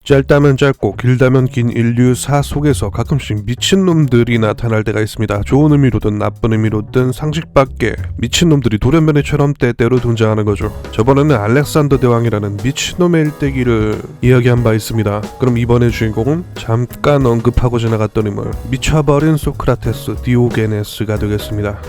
짧다면 짧고 길다면 긴 인류사 속에서 가끔씩 미친놈들이 나타날 때가 있습니다. 좋은 의미로든 나쁜 의미로든 상식 밖에 미친놈들이 돌연변이처럼 때때로 등장하는 거죠. 저번에는 알렉산더 대왕이라는 미친놈의 일대기를 이야기한 바 있습니다. 그럼 이번의 주인공은 잠깐 언급하고 지나갔던 인물, 미쳐버린 소크라테스 디오게네스가 되겠습니다.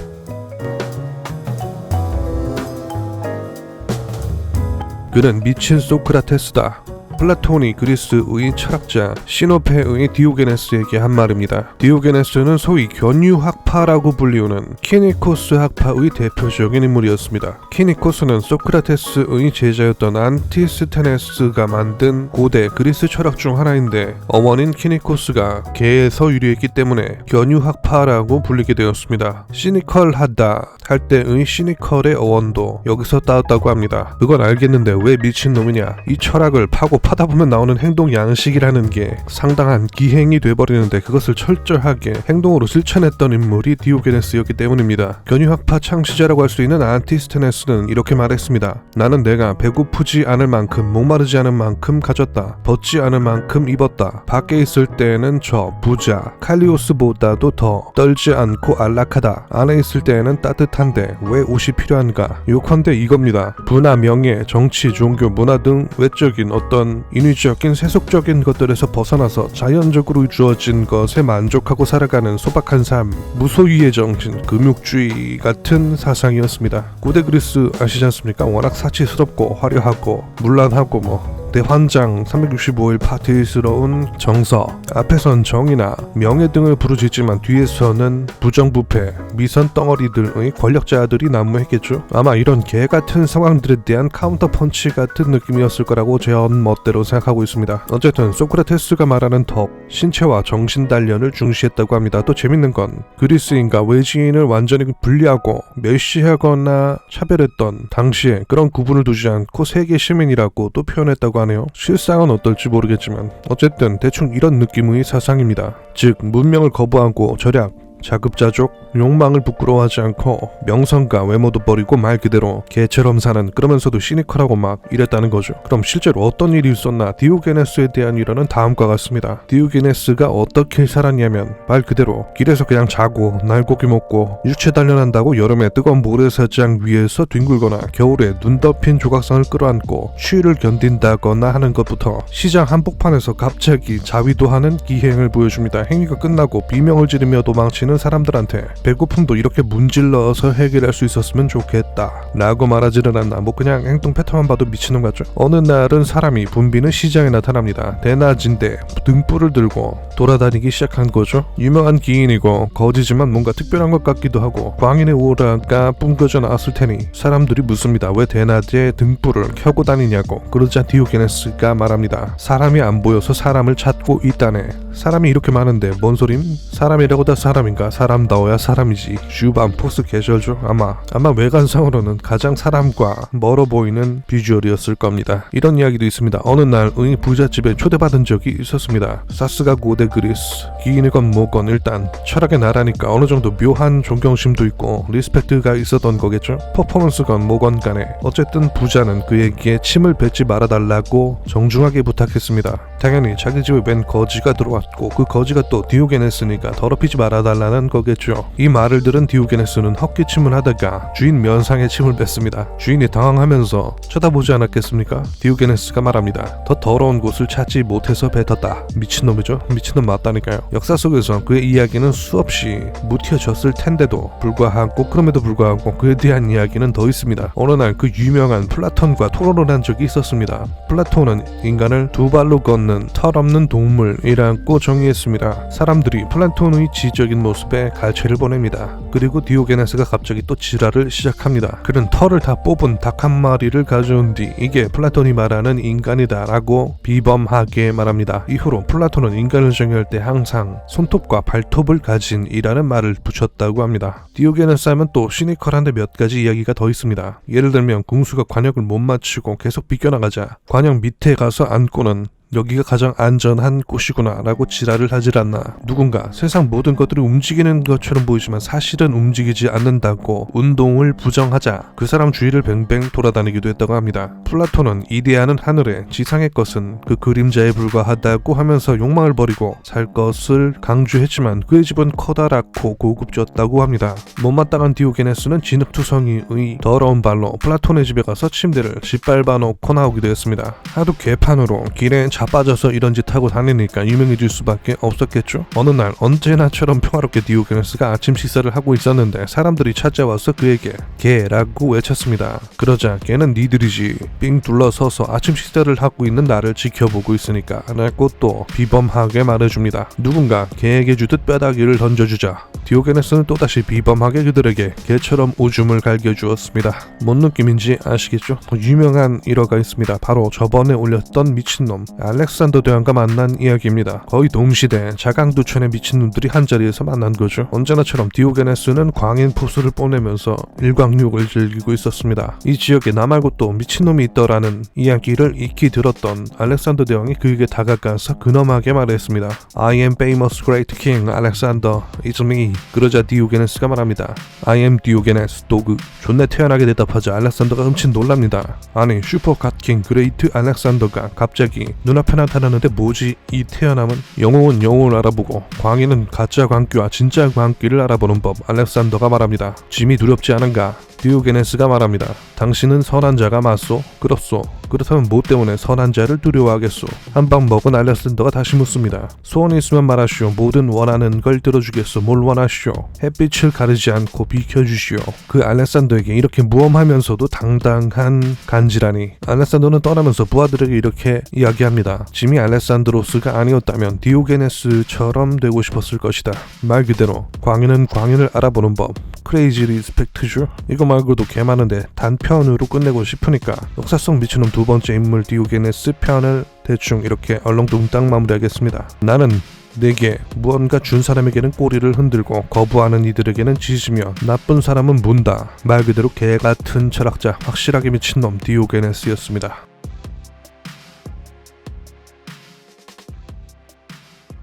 그는 미친 소크라테스다. 플라톤이 그리스의 철학자 시노페의 디오게네스에게 한 말입니다. 디오게네스는 소위 견유학파라고 불리우는 키니코스 학파의 대표적인 인물이었습니다. 키니코스는 소크라테스의 제자였던 안티스테네스가 만든 고대 그리스 철학 중 하나인데 어머니인 키니코스가 개에서 유래했기 때문에 견유학파라고 불리게 되었습니다. 시니컬하다 할 때의 시니컬의 어원도 여기서 따왔다고 합니다. 그건 알겠는데 왜 미친놈이냐? 이 철학을 파고 파다 보면 나오는 행동 양식이라는 게 상당한 기행이 돼버리는데 그것을 철저하게 행동으로 실천했던 인물이 디오게네스였기 때문입니다. 견유학파 창시자라고 할 수 있는 안티스테네스는 이렇게 말했습니다. 나는 내가 배고프지 않을 만큼 목마르지 않을 만큼 가졌다. 벗지 않을 만큼 입었다. 밖에 있을 때는 저 부자 칼리오스보다도 더 떨지 않고 안락하다. 안에 있을 때는 따뜻한데 왜 옷이 필요한가? 요컨대 이겁니다. 부나 명예, 정치, 종교, 문화 등 외적인 어떤 인위적인 세속적인 것들에서 벗어나서 자연적으로 주어진 것에 만족하고 살아가는 소박한 삶, 무소유의 정신, 금욕주의 같은 사상이었습니다. 고대 그리스 아시지 않습니까? 워낙 사치스럽고 화려하고 문란하고 대환장 365일 파티스러운 정서, 앞에선 정의나 명예 등을 부르짖지만 뒤에서는 부정부패, 미선 덩어리들의 권력자들이 난무했겠죠. 아마 이런 개같은 상황들에 대한 카운터 펀치 같은 느낌이었을 거라고 제 멋대로 생각하고 있습니다. 어쨌든 소크라테스가 말하는 덕, 신체와 정신 단련을 중시했다고 합니다. 또 재밌는 건 그리스인과 외지인을 완전히 분리하고 멸시하거나 차별했던 당시에 그런 구분을 두지 않고 세계 시민이라고 또 표현했다고 하네요. 실상은 어떨지 모르겠지만 어쨌든 대충 이런 느낌의 사상입니다. 즉 문명을 거부하고 절약, 자급자족, 욕망을 부끄러워하지 않고 명성과 외모도 버리고 말 그대로 개처럼 사는, 그러면서도 시니컬하고 막 이랬다는 거죠. 그럼 실제로 어떤 일이 있었나? 디오게네스에 대한 일화는 다음과 같습니다. 디오게네스가 어떻게 살았냐면 말 그대로 길에서 그냥 자고 날고기 먹고 육체 단련한다고 여름에 뜨거운 모래사장 위에서 뒹굴거나 겨울에 눈 덮인 조각상을 끌어안고 추위를 견딘다거나 하는 것부터 시장 한복판에서 갑자기 자위도 하는 기행을 보여줍니다. 행위가 끝나고 비명을 지르며 도망치는 사람들한테 배고픔도 이렇게 문질러서 해결할 수 있었으면 좋겠다 라고 말하지는 않나. 그냥 행동 패턴만 봐도 미친놈 같죠. 어느 날은 사람이 붐비는 시장에 나타납니다. 대낮인데 등불을 들고 돌아다니기 시작한 거죠. 유명한 기인이고 거지지만 뭔가 특별한 것 같기도 하고 광인의 오라가 뿜겨져 나왔을 테니 사람들이 묻습니다. 왜 대낮에 등불을 켜고 다니냐고. 그러자 디오게네스가 말합니다. 사람이 안 보여서 사람을 찾고 있다네. 사람이 이렇게 많은데 뭔 소림? 사람이라고 다 사람인가? 사람다워야 사람이지. 주반 포스 계절죠. 아마 외관상으로는 가장 사람과 멀어 보이는 비주얼이었을 겁니다. 이런 이야기도 있습니다. 어느 날의 부잣집에 초대받은 적이 있었습니다. 사스가 고대 그리스, 기인이건 뭐건 일단 철학의 나라니까 어느 정도 묘한 존경심도 있고 리스펙트가 있었던 거겠죠. 퍼포먼스건 뭐건 간에 어쨌든 부자는 그에게 침을 뱉지 말아달라고 정중하게 부탁했습니다. 당연히 자기 집에 웬 거지가 들어왔고 그 거지가 또 디오게네스니까 더럽히지 말아달라는 거겠죠. 이 말을 들은 디오게네스는 헛기침을 하다가 주인 면상에 침을 뱉습니다. 주인이 당황하면서 쳐다보지 않았겠습니까? 디오게네스가 말합니다. 더 더러운 곳을 찾지 못해서 뱉었다. 미친놈이죠. 미친놈 맞다니까요. 역사 속에서 그의 이야기는 수없이 묻혀졌을 텐데도 불구하고 그럼에도 불구하고 그에 대한 이야기는 더 있습니다. 어느 날 그 유명한 플라톤과 토론을 한 적이 있었습니다. 플라톤은 인간을 두 발로 걷는 털없는 동물이라고 정의했습니다. 사람들이 플라톤의 지적인 모습에 갈채를 보냅니다. 그리고 디오게네스가 갑자기 또 지랄을 시작합니다. 그는 털을 다 뽑은 닭 한 마리를 가져온 뒤 이게 플라톤이 말하는 인간이다 라고 비범하게 말합니다. 이후로 플라톤은 인간을 정의할 때 항상 손톱과 발톱을 가진 이라는 말을 붙였다고 합니다. 디오게네스 하면 또 시니컬한데 몇 가지 이야기가 더 있습니다. 예를 들면 궁수가 관역을 못 맞추고 계속 비껴나가자 관역 밑에 가서 앉고는 여기가 가장 안전한 곳이구나 라고 지랄을 하질 않나. 누군가 세상 모든 것들이 움직이는 것처럼 보이지만 사실은 움직이지 않는다고 운동을 부정하자 그 사람 주위를 뱅뱅 돌아다니기도 했다고 합니다. 플라톤은 이데아는 하늘에, 지상의 것은 그 그림자에 불과하다고 하면서 욕망을 버리고 살 것을 강조했지만 그의 집은 커다랗고 고급졌다고 합니다. 못마땅한 디오게네스는 진흙투성이의 더러운 발로 플라톤의 집에 가서 침대를 짓밟아 놓고 나오기도 했습니다. 하도 개판으로 길에 자빠져서 이런 짓 하고 다니니까 유명해질 수밖에 없었겠죠. 어느 날 언제나처럼 평화롭게 디오게네스가 아침 식사를 하고 있었는데 사람들이 찾아와서 그에게 개라고 외쳤습니다. 그러자 개는 니들이지 삥 둘러서서 아침 식사를 하고 있는 나를 지켜보고 있으니까 라고 또 비범하게 말해줍니다. 누군가 개에게 주듯 뼈다귀를 던져주자 디오게네스는 또다시 비범하게 그들에게 개처럼 오줌을 갈겨주었습니다. 뭔 느낌인지 아시겠죠? 유명한 일화가 있습니다. 바로 저번에 올렸던 미친놈 알렉산더 대왕과 만난 이야기입니다. 거의 동시대 자강두천의 미친놈들이 한자리에서 만난 거죠. 언제나처럼 디오게네스는 광인 포수를 보내면서 일광욕을 즐기고 있었습니다. 이 지역에 나 말고 또 미친놈이 있더라는 이야기를 익히 들었던 알렉산더 대왕이 그에게 다가가서 근엄하게 말했습니다. I am famous great king Alexander, it's me. 그러자 디오게네스가 말합니다. I am 디오게네스 도그. 존내 태연하게 대답하자 알렉산더가 흠칫 놀랍니다. 아니 슈퍼 갓킹 그레이트 알렉산더가 갑자기 눈앞에 나타나는데 뭐지 이 태연함은? 영웅은 영웅을 알아보고 광인은 가짜 광기와 진짜 광기를 알아보는 법. 알렉산더가 말합니다. 짐이 두렵지 않은가? 디오게네스가 말합니다. 당신은 선한 자가 맞소? 그렇소. 그렇다면 뭐 때문에 선한 자를 두려워하겠소? 한 방 먹은 알렉산더가 다시 묻습니다. 소원이 있으면 말하시오. 뭐든 원하는 걸 들어주겠소. 뭘 원하시오? 햇빛을 가리지 않고 비켜주시오. 그 알렉산더에게 이렇게 무엄하면서도 당당한 간지라니. 알렉산더는 떠나면서 부하들에게 이렇게 이야기합니다. 짐이 알렉산드로스가 아니었다면 디오게네스처럼 되고 싶었을 것이다. 말 그대로 광인은 광인을 알아보는 법. 크레이지 리스펙트죠. 이거 말고도 개 많은데 단편으로 끝내고 싶으니까 역사성 미친놈 두 번째 인물 디오게네스 편을 대충 이렇게 얼렁뚱땅 마무리하겠습니다. 나는 내게 무언가 준 사람에게는 꼬리를 흔들고 거부하는 이들에게는 짖으며 나쁜 사람은 문다. 말 그대로 개 같은 철학자 확실하게 미친놈 디오게네스였습니다.